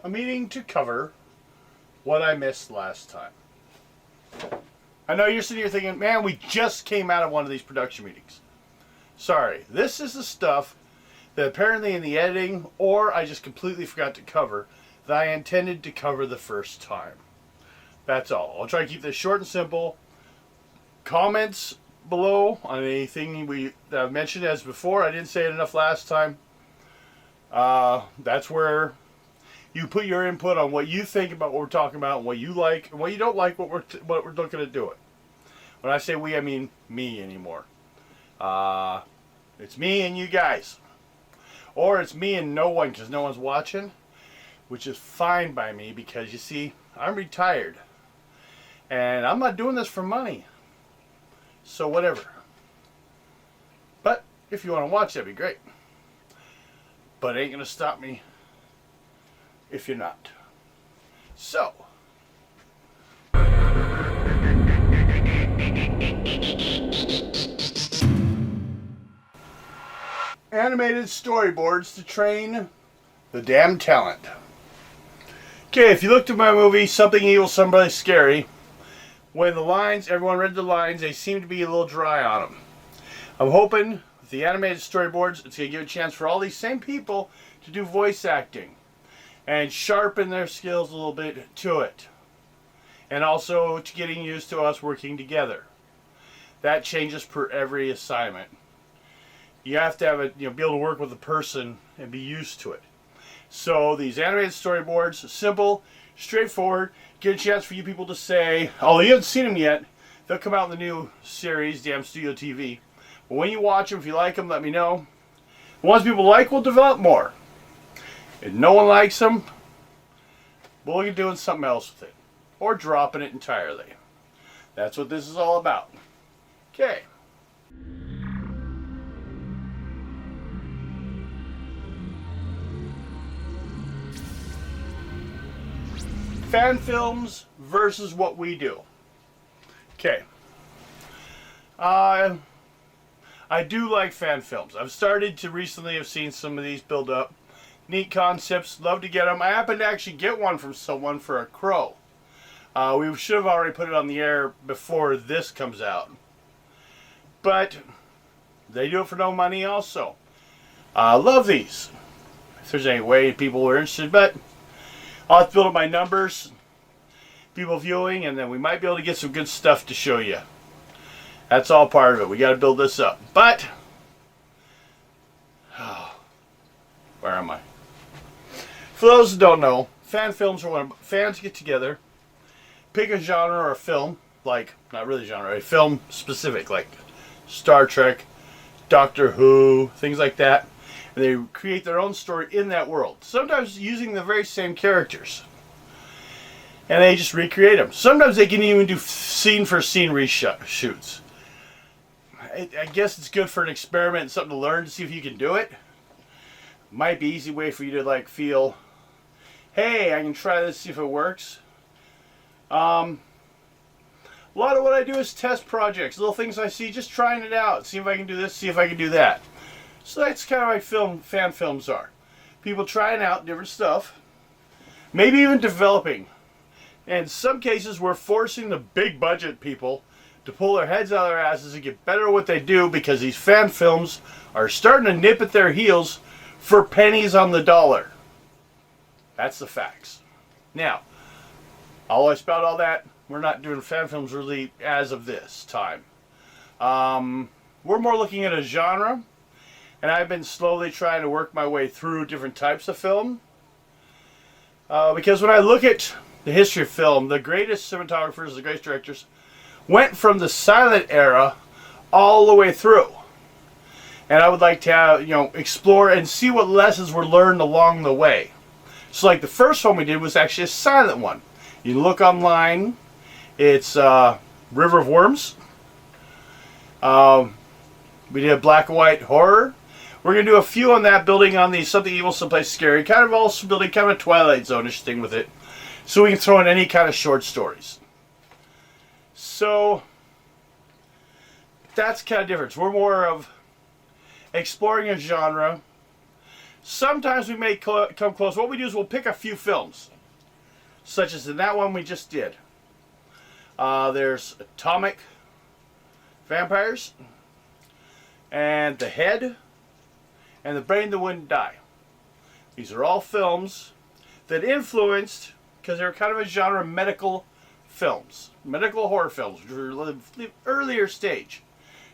a meeting to cover what I missed last time. I know you're sitting here thinking, man, we just came out of one of these production meetings. Sorry, this is the stuff that apparently in the editing, or I just completely forgot to cover, that I intended to cover the first time. That's all. I'll try to keep this short and simple. Comments below on anything that I've mentioned as before. I didn't say it enough last time. That's where you put your input on what you think about what we're talking about, and what you like and what you don't like, what we're looking at doing. When I say we, I mean me anymore. It's me and you guys. Or it's me and no one, because no one's watching, which is fine by me, because you see, I'm retired. And I'm not doing this for money. So whatever. But if you want to watch, that'd be great. But it ain't going to stop me if you're not. So. Animated storyboards to train the damn talent. Okay, if you looked at my movie, Something Evil, Somebody Scary, when the lines, everyone read the lines, they seem to be a little dry on them. I'm hoping with the animated storyboards, it's going to give a chance for all these same people to do voice acting and sharpen their skills a little bit to it. And also to getting used to us working together. That changes per every assignment. You have to have it, be able to work with a person and be used to it. So these animated storyboards, simple, straightforward, get a chance for you people to say, oh, you haven't seen them yet. They'll come out in the new series, Damn Studio TV. But when you watch them, if you like them, let me know. The ones people like, we'll develop more. If no one likes them, we'll look at doing something else with it. Or dropping it entirely. That's what this is all about. Okay. Fan films versus what we do. Okay. I do like fan films. I've started to recently have seen some of these build up. Neat concepts. Love to get them. I happened to actually get one from someone for a crow. We should have already put it on the air before this comes out. But they do it for no money also. Love these. If there's any way people are interested, but I'll have to build up my numbers, people viewing, and then we might be able to get some good stuff to show you. That's all part of it. We got to build this up. But, where am I? For those who don't know, fan films are when fans get together, pick a genre or a film, like, not really genre, a film specific, like Star Trek, Doctor Who, things like that. And they create their own story in that world. Sometimes using the very same characters. And they just recreate them. Sometimes they can even do scene for scene reshoots. I guess it's good for an experiment and something to learn to see if you can do it. Might be an easy way for you to feel, hey, I can try this, see if it works. A lot of what I do is test projects. Little things I see, just trying it out. See if I can do this, see if I can do that. So that's kind of like fan films are. People trying out different stuff. Maybe even developing. And in some cases, we're forcing the big budget people to pull their heads out of their asses and get better at what they do, because these fan films are starting to nip at their heels for pennies on the dollar. That's the facts. Now, all I spout all that, we're not doing fan films really as of this time. We're more looking at a genre. And I've been slowly trying to work my way through different types of film. Because when I look at the history of film, the greatest cinematographers, the greatest directors, went from the silent era all the way through. And I would like to have, explore and see what lessons were learned along the way. So like the first one we did was actually a silent one. You look online, it's River of Worms. We did a black and white horror. We're going to do a few on that, building on the Something Evil, Someplace Scary. Kind of also building kind of a Twilight Zone-ish thing with it. So we can throw in any kind of short stories. So, that's kind of different. We're more of exploring a genre, Sometimes we may come close. What we do is we'll pick a few films, such as in that one we just did. There's Atomic Vampires, and The Head, and The Brain That Wouldn't Die. These are all films that influenced, because they're kind of a genre of medical films, medical horror films, which were the earlier stage.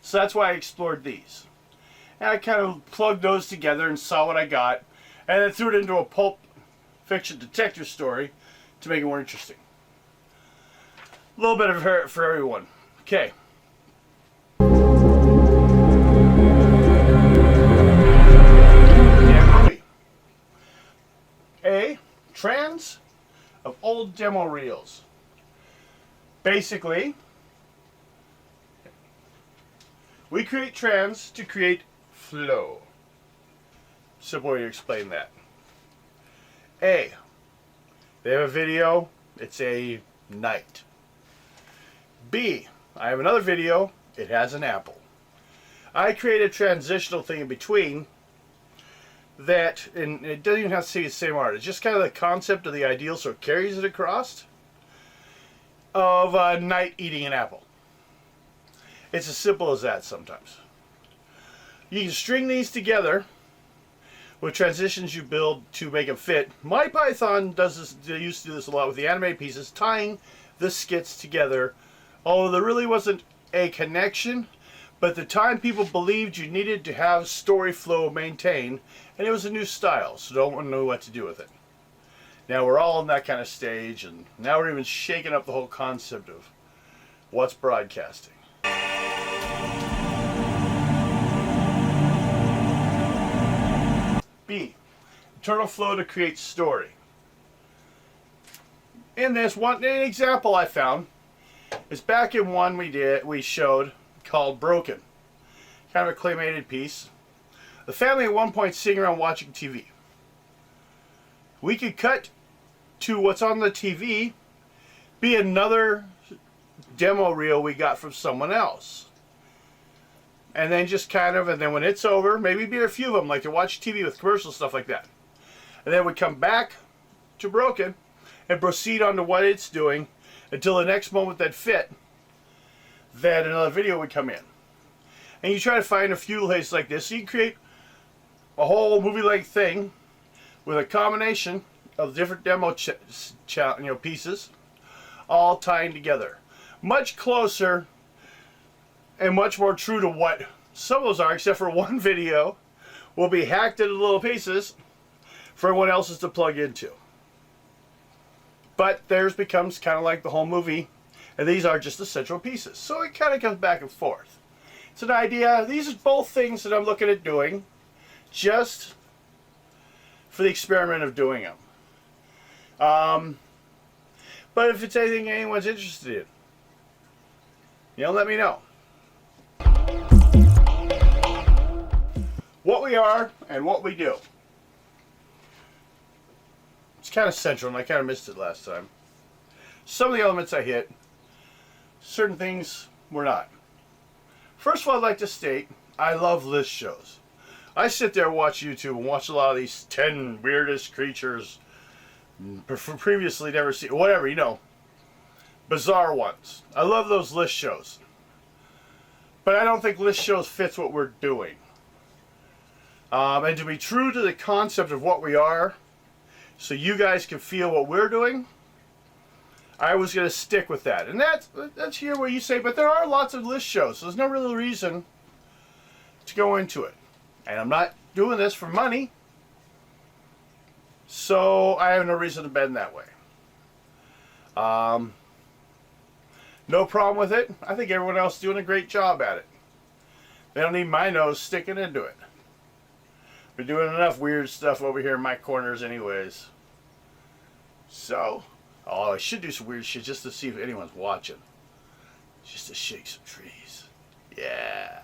So that's why I explored these. And I kind of plugged those together and saw what I got, and then threw it into a pulp fiction detective story to make it more interesting. A little bit of her for everyone. Okay. A trans of old demo reels. Basically, we create trans to create flow. Simple way to explain that. A, they have a video, it's a night. B, I have another video, it has an apple. I create a transitional thing in between that, and it doesn't even have to say the same art, it's just kind of the concept of the ideal, so it carries it across, of a knight eating an apple. It's as simple as that sometimes. You can string these together with transitions you build to make them fit. MyPython does this, they used to do this a lot with the animated pieces, tying the skits together, although there really wasn't a connection, but at the time people believed you needed to have story flow maintained, and it was a new style, so no one knew what to do with it. Now we're all in that kind of stage, and now we're even shaking up the whole concept of what's broadcasting. B, internal flow to create story. In this one, an example I found is back in one we showed called Broken, kind of a claymated piece. The family at one point sitting around watching TV. We could cut to what's on the TV, be another demo reel we got from someone else. And then just kind of, and then when it's over, maybe be a few of them, like to watch TV with commercials, stuff like that. And then we come back to Broken and proceed on to what it's doing until the next moment that fit, that another video would come in. And you try to find a few places like this, so you can create a whole movie-length thing with a combination of different demo pieces, all tying together. Much closer and much more true to what some of those are, except for one video will be hacked into little pieces for everyone else's to plug into. But theirs becomes kind of like the whole movie, and these are just the central pieces. So it kind of comes back and forth. It's an idea. These are both things that I'm looking at doing just for the experiment of doing them. But if it's anything anyone's interested in, let me know. What we are and what we do. It's kind of central, and I kind of missed it last time. Some of the elements I hit, certain things were not. First of all, I'd like to state, I love list shows. I sit there and watch YouTube and watch a lot of these 10 weirdest creatures previously never seen, whatever, bizarre ones. I love those list shows. But I don't think list shows fits what we're doing. And to be true to the concept of what we are, so you guys can feel what we're doing, I was going to stick with that. And that's here where you say, but there are lots of list shows, so there's no real reason to go into it. And I'm not doing this for money, so I have no reason to bend that way. No problem with it. I think everyone else is doing a great job at it. They don't need my nose sticking into it. We're doing enough weird stuff over here in my corners anyways. So, I should do some weird shit just to see if anyone's watching. Just to shake some trees. Yeah.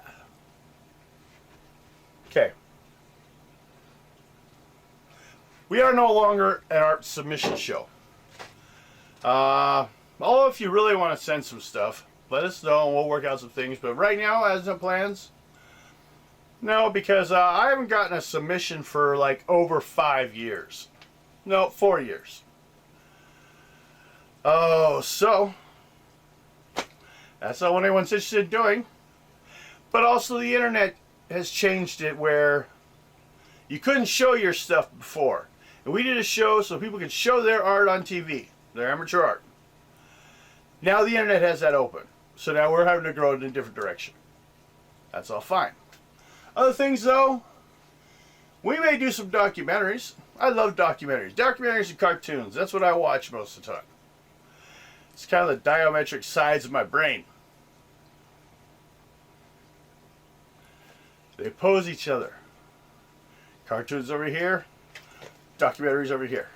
Okay. We are no longer an art submission show. Although if you really want to send some stuff, let us know and we'll work out some things. But right now, as no plans, No, because I haven't gotten a submission for like over 5 years. No, 4 years. Oh, so that's not what anyone's interested in doing. But also the internet has changed it where you couldn't show your stuff before. And we did a show so people could show their art on TV, their amateur art. Now the internet has that open. So now we're having to grow in a different direction. That's all fine. Other things though, we may do some documentaries. I love documentaries. Documentaries and cartoons. That's what I watch most of the time. It's kind of the diametric sides of my brain. They oppose each other. Cartoons over here, documentaries over here.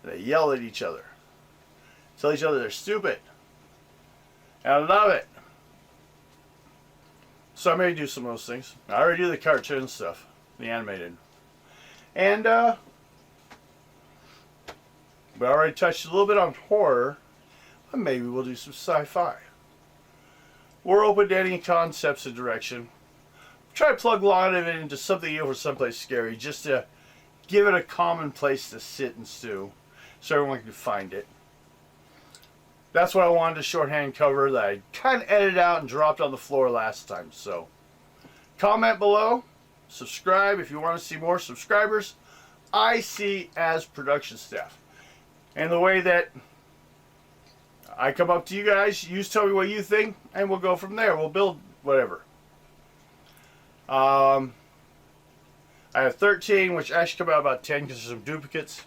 They yell at each other. Tell each other they're stupid. And I love it. So I may do some of those things. I already do the cartoon stuff, the animated. And, but I already touched a little bit on horror. But maybe we'll do some sci-fi. We're open to any concepts and direction. Try to plug a lot of it into something over someplace scary, just to give it a common place to sit and stew, so everyone can find it. That's what I wanted to shorthand cover that I kind of edited out and dropped on the floor last time. So, comment below, subscribe if you want to see more subscribers. I see as production staff, and the way that I come up to you guys, you tell me what you think, and we'll go from there. We'll build whatever. I have 13, which actually come out about 10 because there's some duplicates.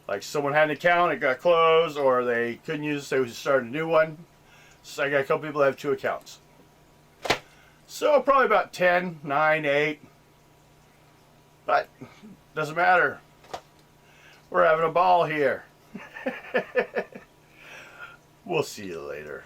Like someone had an account, it got closed, or they couldn't use it, so we started a new one. So I got a couple people that have 2 accounts. So probably about 10, 9, 8. But doesn't matter. We're having a ball here. We'll see you later.